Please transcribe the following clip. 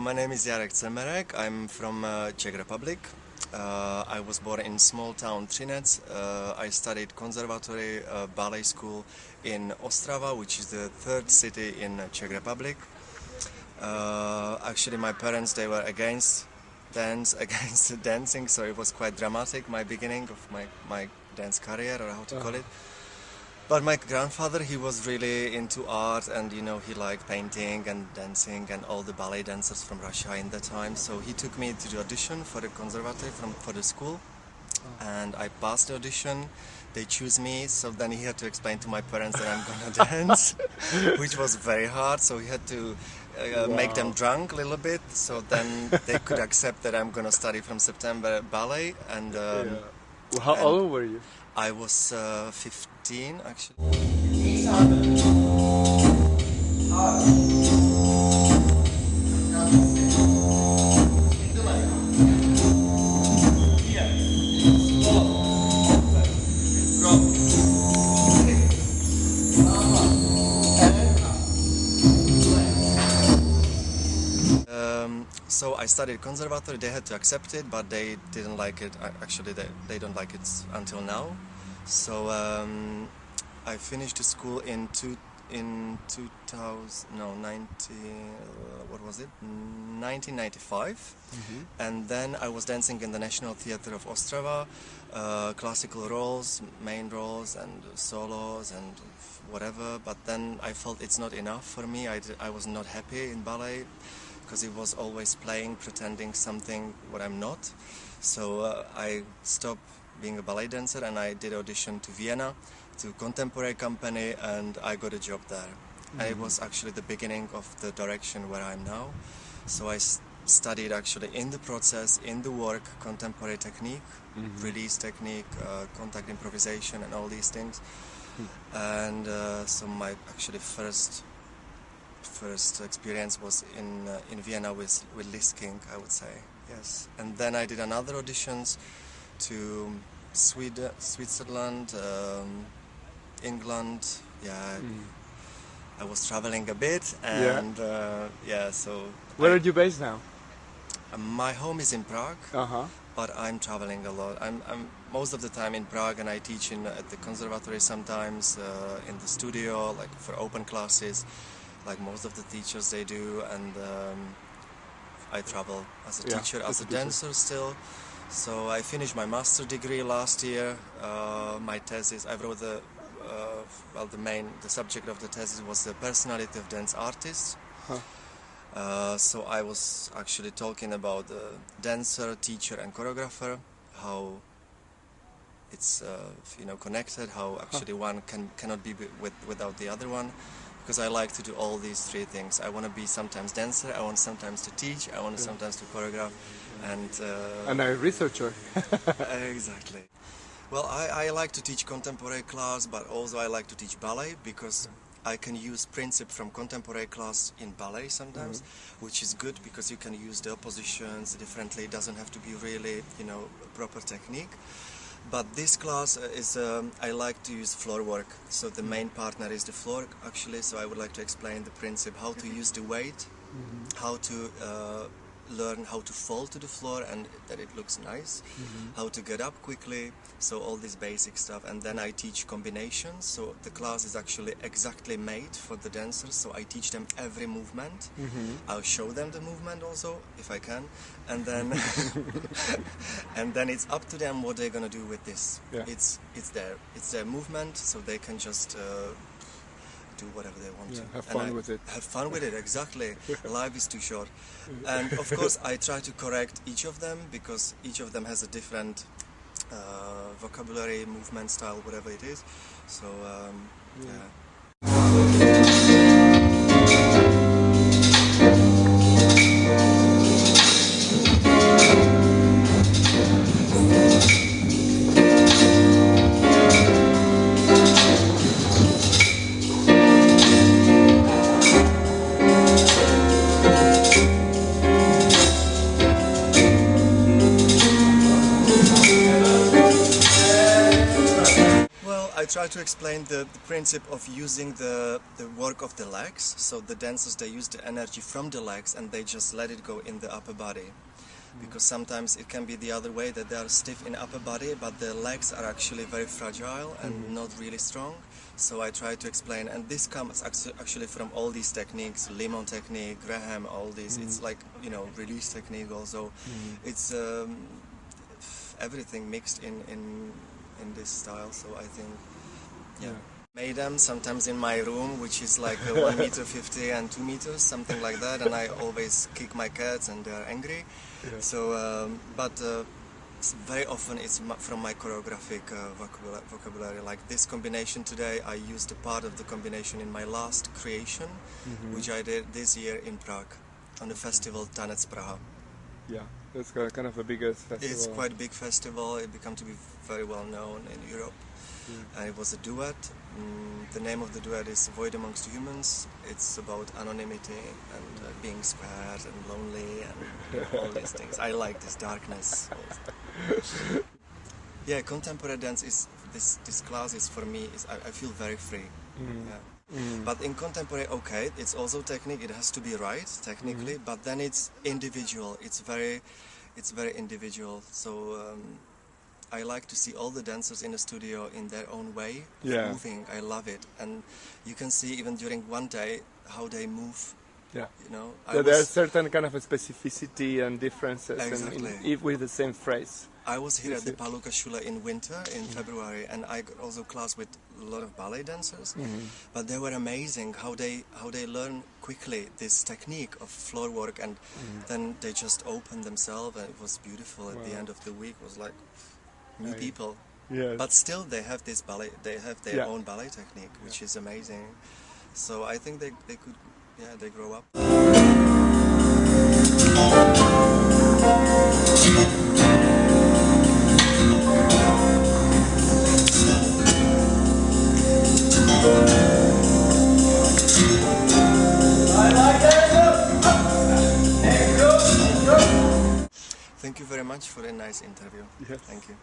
my name is Jarek Cemerek. I'm from Czech Republic. I was born in small town Třinec. I studied Conservatory Ballet School in Ostrava, which is the third city in Czech Republic. Actually, my parents, they were against dancing, so it was quite dramatic, my beginning of my dance career, or how to call it. But my grandfather, he was really into art, and you know, he liked painting and dancing and all the ballet dancers from Russia in that time. So he took me to the audition for the conservatory for the school, and I passed the audition. They choose me, so then he had to explain to my parents that I'm gonna dance, which was very hard. So he had to make them drunk a little bit, so then they could accept that I'm gonna study from September ballet. And how old were you? I was 15 actually. So I studied conservatory. They had to accept it, but they didn't like it. Actually, they don't like it until now. So I finished the school in 1995, and then I was dancing in the National Theatre of Ostrava, classical roles, main roles, and solos, and whatever. But then I felt it's not enough for me. I was not happy in ballet, because it was always playing, pretending something what I'm not. So I stopped being a ballet dancer, and I did audition to Vienna, to contemporary company, and I got a job there. And it was actually the beginning of the direction where I'm now. So I studied actually in the process, in the work, contemporary technique, release technique, contact improvisation, and all these things. And so my actually first experience was in Vienna with King, I would say, yes. And then I did another auditions to Switzerland, England. I was traveling a bit, and so. Where are you based now? My home is in Prague, but I'm traveling a lot. I'm most of the time in Prague, and I teach at the conservatory sometimes, in the studio, like for open classes, like most of the teachers they do, and I travel as a teacher, as a dancer still. So I finished my master degree last year. My thesis, I wrote the subject of the thesis was the personality of dance artists. So I was actually talking about the dancer, teacher, and choreographer, how it's connected, how actually one cannot be without the other one. Because I like to do all these three things. I want to be sometimes dancer, I want sometimes to teach, I want sometimes to choreograph, and a researcher. Exactly. Well, I like to teach contemporary class, but also I like to teach ballet, because I can use principle from contemporary class in ballet sometimes, which is good because you can use the oppositions differently. It doesn't have to be really, proper technique. But this class is, I like to use floor work, so the main partner is the floor actually, so I would like to explain the principle, how to use the weight, how to learn how to fall to the floor and that it looks nice, how to get up quickly, so all this basic stuff. And then I teach combinations, so the class is actually exactly made for the dancers, so I teach them every movement. I'll show them the movement also, if I can, and then and then it's up to them what they're gonna do with this. It's their movement, so they can just do whatever they want to. Have fun with it. Have fun with it, exactly. Life is too short. And of course I try to correct each of them, because each of them has a different vocabulary, movement style, whatever it is. So I try to explain the principle of using the work of the legs. So the dancers, they use the energy from the legs and they just let it go in the upper body. Because sometimes it can be the other way, that they are stiff in upper body, but the legs are actually very fragile and not really strong. So I try to explain, and this comes actually from all these techniques, Limon technique, Graham, all these. It's like, you know, release technique also. It's everything mixed in this style. So I think, yeah. Made them sometimes in my room, which is like 1 meter 50 and 2 meters, something like that, and I always kick my cats and they're angry. So, but very often it's from my choreographic vocabulary. Like this combination today, I used a part of the combination in my last creation, which I did this year in Prague, on the festival Dance Prague. Yeah, that's kind of the biggest festival. It's quite a big festival. It became to be very well known in Europe. And it was a duet. The name of the duet is Void Amongst Humans. It's about anonymity and being scared and lonely and all these things. I like this darkness. Yeah, contemporary dance is this class is for me. I feel very free. But in contemporary, okay, it's also technique. It has to be right technically, but then it's individual. It's very individual. So. I like to see all the dancers in the studio in their own way, moving. I love it, and you can see even during one day how they move. Yeah, you know. There's certain kind of a specificity and differences, exactly. With the same phrase. I was here at the Palucca Schule in winter, in February, and I got also class with a lot of ballet dancers. But they were amazing how they learn quickly this technique of floor work, and then they just open themselves, and it was beautiful. At the end of the week, it was like. New people, but still they have this ballet. They have their own ballet technique, which is amazing. So I think they could, they grow up. Thank you very much for a nice interview. Thank you.